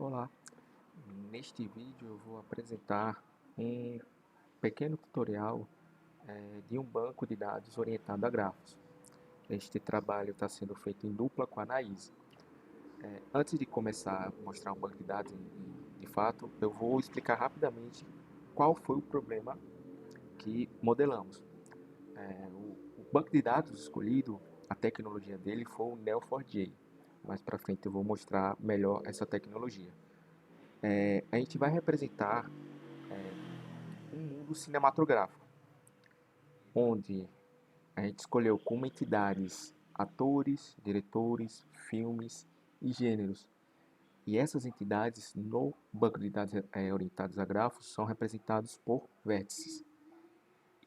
Olá, neste vídeo eu vou apresentar um pequeno tutorial de um banco de dados orientado a grafos. Este trabalho está sendo feito em dupla com a Anaíse. Antes de começar a mostrar um banco de dados de fato, eu vou explicar rapidamente qual foi o problema que modelamos. O banco de dados escolhido, a tecnologia dele foi o Neo4j. Mais para frente eu vou mostrar melhor essa tecnologia. A gente vai representar um mundo cinematográfico, onde a gente escolheu como entidades atores, diretores, filmes e gêneros. E essas entidades no banco de dados orientados a grafos são representados por vértices.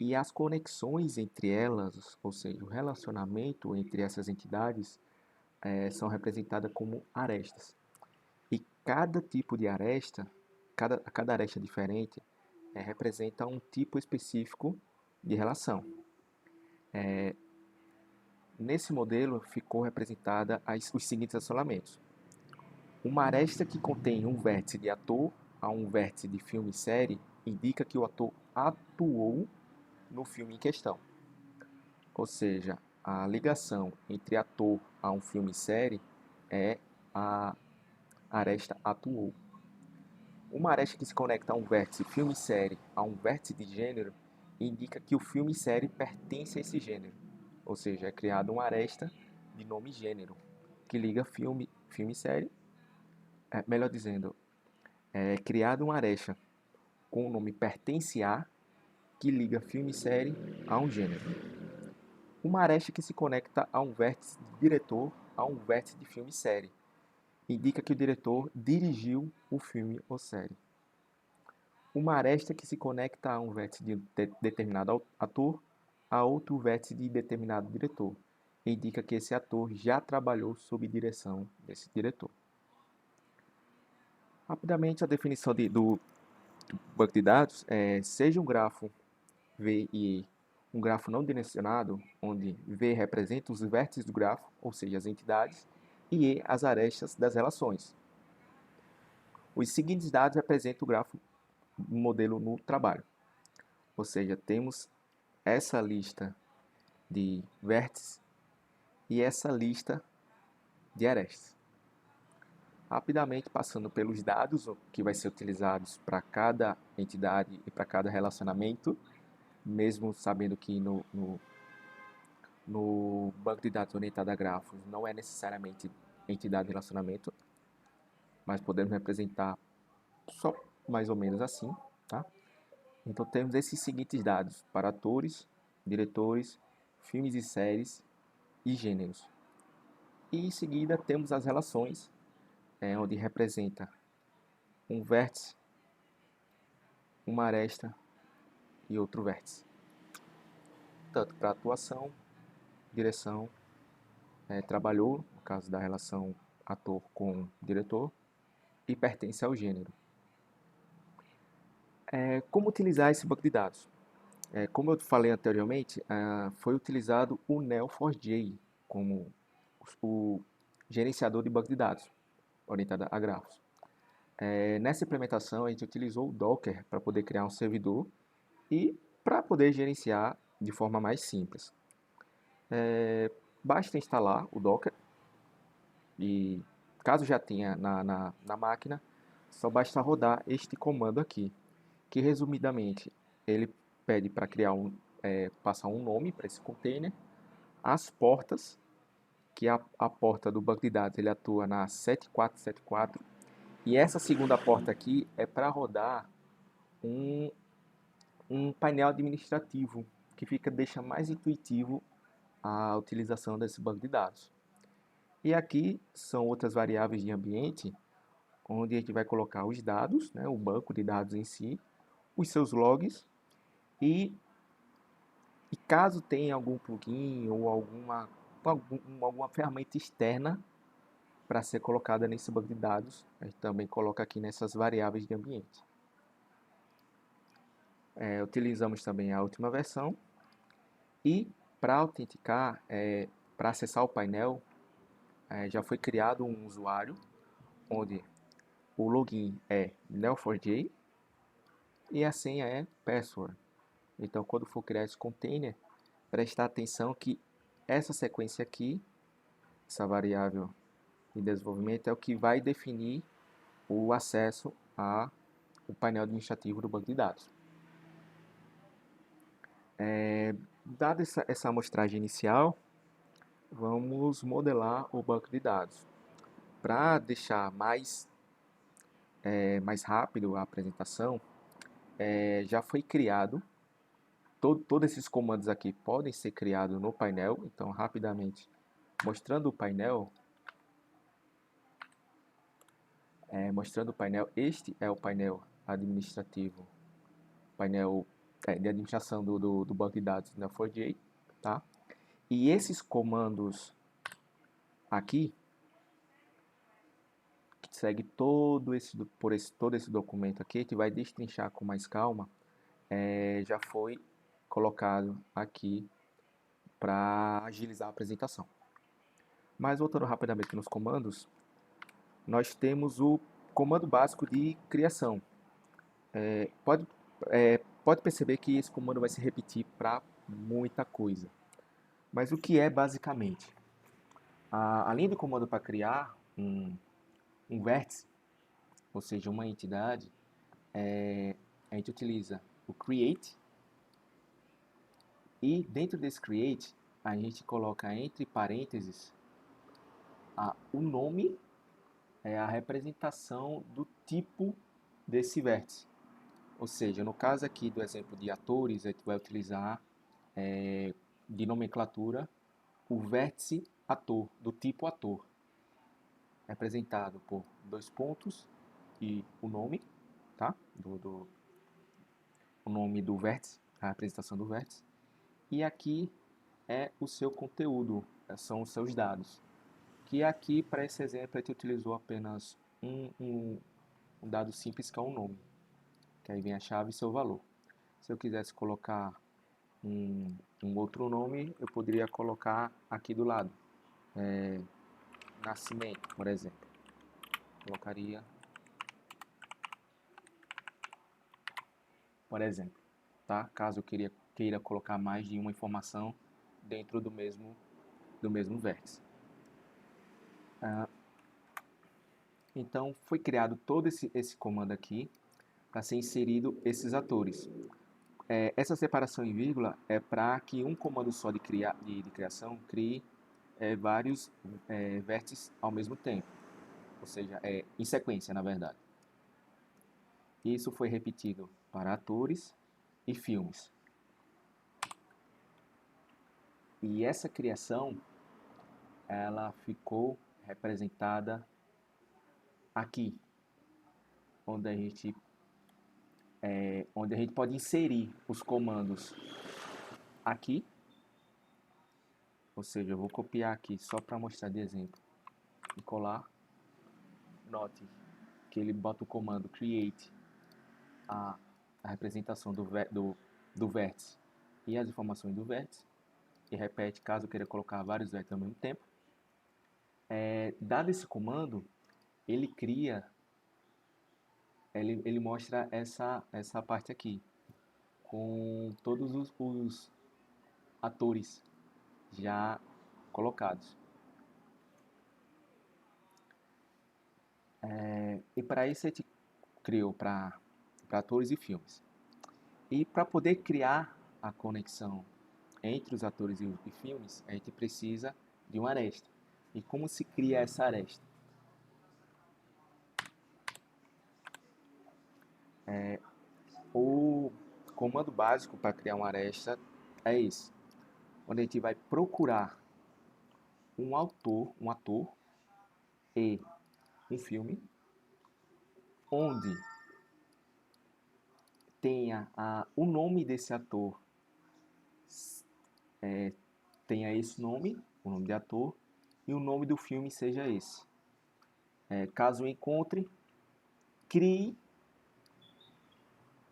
E as conexões entre elas, ou seja, o relacionamento entre essas entidades, são representadas como arestas. E cada tipo de aresta, cada aresta diferente, representa um tipo específico de relação. Nesse modelo ficou representada os seguintes relacionamentos. Uma aresta que contém um vértice de ator a um vértice de filme e série indica que o ator atuou no filme em questão. Ou seja, a ligação entre ator a um filme e série é a aresta atuou. Uma aresta que se conecta a um vértice filme e série a um vértice de gênero indica que o filme e série pertence a esse gênero. Ou seja, é criada uma aresta de nome gênero que liga filme e série. Melhor dizendo, é criada uma aresta com o nome pertence a que liga filme e série a um gênero. Uma aresta que se conecta a um vértice de diretor a um vértice de filme e série indica que o diretor dirigiu o filme ou série. Uma aresta que se conecta a um vértice de determinado ator a outro vértice de determinado diretor indica que esse ator já trabalhou sob direção desse diretor. Rapidamente, a definição do banco de dados seja um grafo V e E, um grafo não dimensionado, onde V representa os vértices do grafo, ou seja, as entidades, e E as arestas das relações. Os seguintes dados representam o grafo modelo no trabalho, ou seja, temos essa lista de vértices e essa lista de arestas. Rapidamente passando pelos dados que vai ser utilizados para cada entidade e para cada relacionamento, mesmo sabendo que no banco de dados orientado a grafos não é necessariamente entidade de relacionamento, mas podemos representar só mais ou menos assim, tá? Então temos esses seguintes dados para atores, diretores, filmes e séries e gêneros. E em seguida temos as relações, onde representa um vértice, uma aresta e outro vértice. Tanto para atuação, direção, trabalhou, no caso da relação ator com diretor, e pertence ao gênero. Como utilizar esse banco de dados? Como eu falei anteriormente, foi utilizado o Neo4j como o gerenciador de banco de dados, orientado a grafos. Nessa implementação, a gente utilizou o Docker para poder criar um servidor e para poder gerenciar de forma mais simples. Basta instalar o Docker e, caso já tenha na máquina, só basta rodar este comando aqui, que resumidamente ele pede para passar um nome para esse container, as portas, que a porta do banco de dados ele atua na 7474, e essa segunda porta aqui é para rodar um, um painel administrativo que deixa mais intuitivo a utilização desse banco de dados. E aqui são outras variáveis de ambiente, onde a gente vai colocar os dados, né, o banco de dados em si, os seus logs e caso tenha algum plugin ou alguma ferramenta externa para ser colocada nesse banco de dados, a gente também coloca aqui nessas variáveis de ambiente. Utilizamos também a última versão e para autenticar, para acessar o painel, já foi criado um usuário onde o login é Neo4j e a senha é password. Então, quando for criar esse container, prestar atenção que essa sequência aqui, essa variável de desenvolvimento, é o que vai definir o acesso ao painel administrativo do banco de dados. Dada essa amostragem inicial, vamos modelar o banco de dados. Para deixar mais rápido a apresentação, já foi criado, todos esses comandos aqui podem ser criados no painel, então rapidamente mostrando o painel, este é o painel administrativo, painel de administração do banco de dados Neo4j, tá? E esses comandos aqui, que segue todo esse documento aqui, que vai destrinchar com mais calma, já foi colocado aqui para agilizar a apresentação. Mas voltando rapidamente nos comandos, nós temos o comando básico de criação. Pode perceber que esse comando vai se repetir para muita coisa. Mas o que é basicamente? Além do comando para criar um vértice, ou seja, uma entidade, a gente utiliza o create e dentro desse create a gente coloca entre parênteses o nome, a representação do tipo desse vértice. Ou seja, no caso aqui do exemplo de atores, a gente vai utilizar de nomenclatura o vértice ator, do tipo ator, representado por 2 pontos e o nome, tá? O nome do vértice, a representação do vértice. E aqui é o seu conteúdo, são os seus dados. Que aqui, para esse exemplo, a gente utilizou apenas um dado simples, que é um nome. Que aí vem a chave e seu valor. Se eu quisesse colocar um outro nome, eu poderia colocar aqui do lado. Nascimento, por exemplo. Colocaria, por exemplo, tá? Caso eu queira colocar mais de uma informação dentro do mesmo vértice. Então, foi criado todo esse comando aqui para ser inserido esses atores. Essa separação em vírgula é para que um comando só de criação crie vários vértices ao mesmo tempo, ou seja, em sequência, na verdade. Isso foi repetido para atores e filmes. E essa criação, ela ficou representada aqui, onde a gente pode inserir os comandos aqui, ou seja, eu vou copiar aqui só para mostrar de exemplo e colar. Note que ele bota o comando create, a representação do vértice e as informações do vértice, e repete caso eu queira colocar vários vértices ao mesmo tempo. Dado esse comando, ele cria, ele mostra essa parte aqui, com todos os atores já colocados. E para isso a gente criou para atores e filmes. E para poder criar a conexão entre os atores e filmes, a gente precisa de uma aresta. E como se cria essa aresta? O comando básico para criar uma aresta é esse, onde a gente vai procurar um ator e um filme, onde tenha o nome desse ator, tenha esse nome, o nome de ator, e o nome do filme seja esse. Caso encontre, crie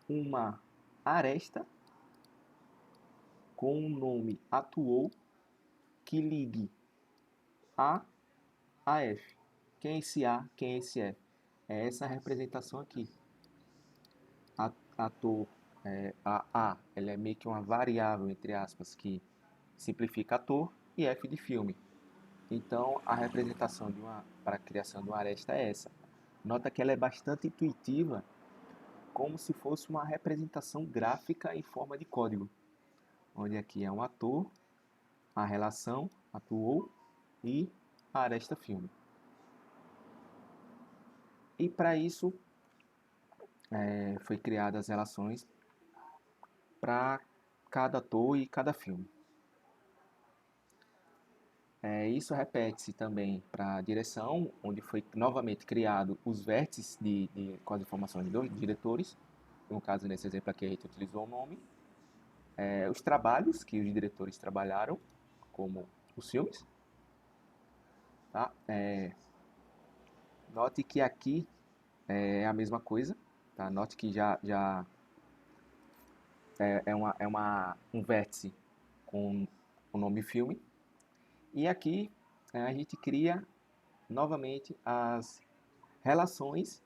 uma aresta com o nome atuou que ligue A a F. Quem é esse A? Quem é esse F? é essa representação aqui. Ator, a ela é meio que uma variável, entre aspas, que simplifica ator, e F de filme. Então, a representação para a criação de uma aresta é essa. Nota que ela é bastante intuitiva, como se fosse uma representação gráfica em forma de código, onde aqui é um ator, a relação, atuou, e a aresta filme. E para isso, foi criadas as relações para cada ator e cada filme. Isso repete-se também para a direção, onde foi novamente criado os vértices com as informações dos diretores. No caso, nesse exemplo aqui, a gente utilizou o nome. Os trabalhos que os diretores trabalharam, como os filmes. Tá? Note que aqui é a mesma coisa. Tá? Note que já um vértice com o nome filme. E aqui a gente cria novamente as relações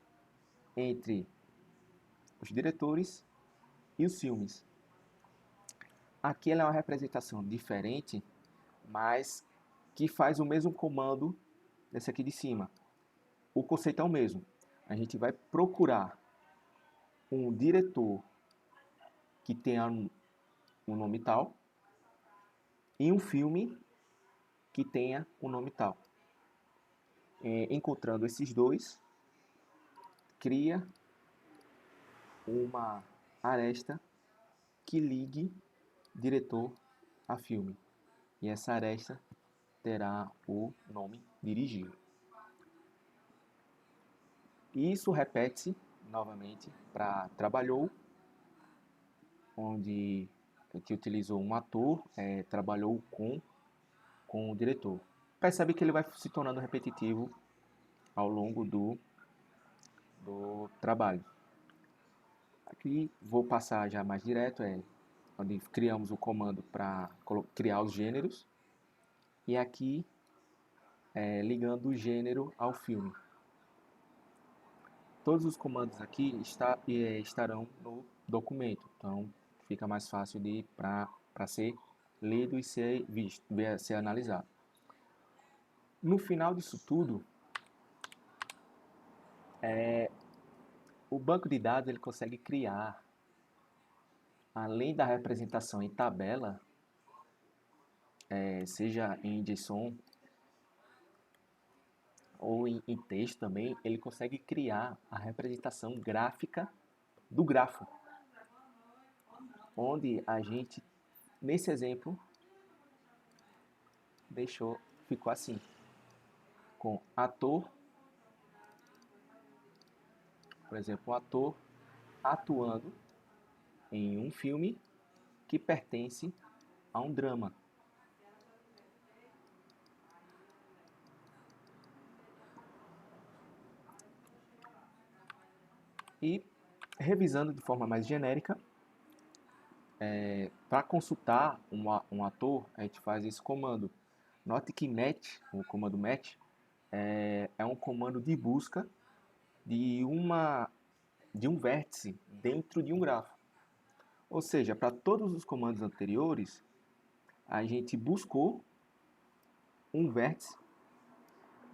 entre os diretores e os filmes. Aqui ela é uma representação diferente, mas que faz o mesmo comando desse aqui de cima. O conceito é o mesmo. A gente vai procurar um diretor que tenha um nome tal e um filme que tenha um nome tal. Encontrando esses dois, cria uma aresta que ligue diretor a filme. E essa aresta terá o nome dirigido. E isso repete-se novamente para trabalhou, onde a gente utilizou um ator, trabalhou com o diretor. Percebe que ele vai se tornando repetitivo ao longo do trabalho. Aqui vou passar já mais direto, onde criamos o comando para criar os gêneros. E aqui ligando o gênero ao filme. Todos os comandos aqui estarão no documento, então fica mais fácil para ser lido e ser visto, ser analisado. No final disso tudo, o banco de dados ele consegue criar, além da representação em tabela, seja em JSON ou em texto também, ele consegue criar a representação gráfica do grafo, onde a gente, nesse exemplo, ficou assim, com ator, por exemplo, um ator atuando em um filme que pertence a um drama. E, revisando de forma mais genérica, para consultar um ator, a gente faz esse comando. Note que match, o comando match, é um comando de busca de um vértice dentro de um grafo. Ou seja, para todos os comandos anteriores, a gente buscou um vértice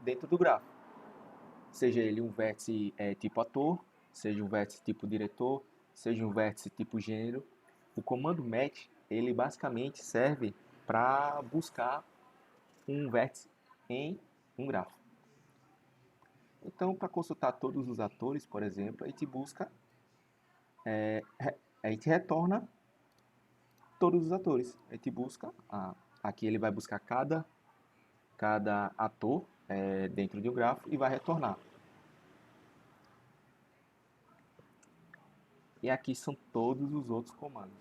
dentro do grafo. Seja ele um vértice tipo ator, seja um vértice tipo diretor, seja um vértice tipo gênero. O comando match, ele basicamente serve para buscar um vértice em um grafo. Então, para consultar todos os atores, por exemplo, a gente busca, a gente retorna todos os atores. A gente busca, aqui ele vai buscar cada ator dentro de um grafo e vai retornar. E aqui são todos os outros comandos.